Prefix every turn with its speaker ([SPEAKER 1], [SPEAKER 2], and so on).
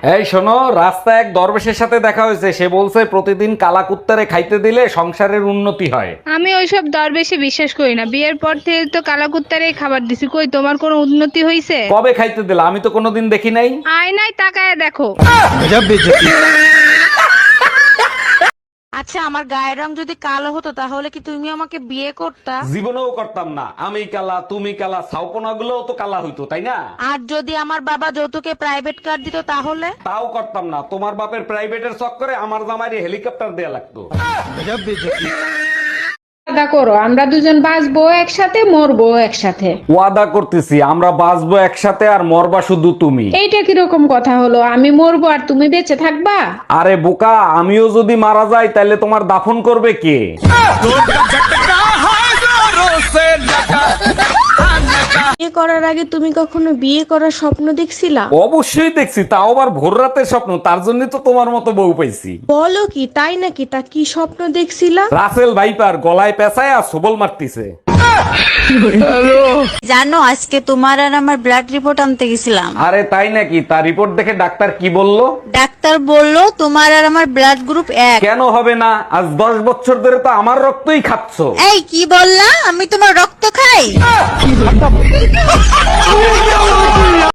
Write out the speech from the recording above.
[SPEAKER 1] এই শোনো, রাস্তায় এক দরবেশের সাথে দেখা হয়েছে। সে বলছে প্রতিদিন কালা কুত্তারে খাইতে দিলে সংসারের উন্নতি হয়।
[SPEAKER 2] আমি ওইসব দরবেশে বিশ্বাস করি না। বিয়ের পর থেকে তো কালাকুত্তারেই খাবার দিছি, কই তোমার কোনো উন্নতি হইছে?
[SPEAKER 1] কবে খাইতে দিলা? আমি তো কোনোদিন দেখি নাই।
[SPEAKER 2] আয়নায় তাকায় দেখো।
[SPEAKER 3] আচ্ছা, আমার গায়ের রং যদি কালো হতো তাহলে কি তুমি আমাকে বিয়ে করতা?
[SPEAKER 1] জীবনেও করতাম না। আমি কালা, তুমি কালা, ছাউপনা গুলোও তো কালা হইতো, তাই না?
[SPEAKER 3] আর যদি আমার বাবা যৌতুকে প্রাইভেট কার দিত তাহলে?
[SPEAKER 1] তাও করতাম না। তোমার বাপের প্রাইভেটের চক্করে আমার জামাইরে হেলিকপ্টার দেয়া লাগতো।
[SPEAKER 4] ওয়াদা করো আমরা দুজন বাঁচবো একসাথে, মরবো একসাথে।
[SPEAKER 1] ওয়াদা করতেছি, আমরা বাঁচবো একসাথে আর মরবা শুধু তুমি।
[SPEAKER 4] এইটা কিরকম কথা হলো? আমি মরবো আর তুমি বেঁচে থাকবা?
[SPEAKER 1] আরে বোকা, আমিও যদি মারা যাই তাহলে তোমার দাফন করবে কে?
[SPEAKER 3] বিয়ে করার আগে তুমি কখনো বিয়ে করার স্বপ্ন দেখছিলা?
[SPEAKER 1] অবশ্যই দেখছি, তাও আবার ভোর রাতের স্বপ্ন। তার জন্য তো তোমার মতো বউ পাইছি।
[SPEAKER 3] বলো কি, তাই নাকি? তা কি স্বপ্ন দেখছিলা?
[SPEAKER 1] রাসেল ভাইপার গলায় পেঁচায় আর সবল মারতিছে।
[SPEAKER 3] জানো, আজকে তোমার আর আমার ব্লাড রিপোর্ট আনতে গেছিলাম।
[SPEAKER 1] আরে তাই নাকি? তার রিপোর্ট দেখে ডাক্তার কি বললো?
[SPEAKER 3] ডাক্তার বললো তোমার আর আমার ব্লাড গ্রুপ এক।
[SPEAKER 1] কেন হবে না? আজ 10 বছর ধরে তো আমার রক্তই খাচ্ছ।
[SPEAKER 3] এই কি বললা? আমি তোমার রক্ত খাই?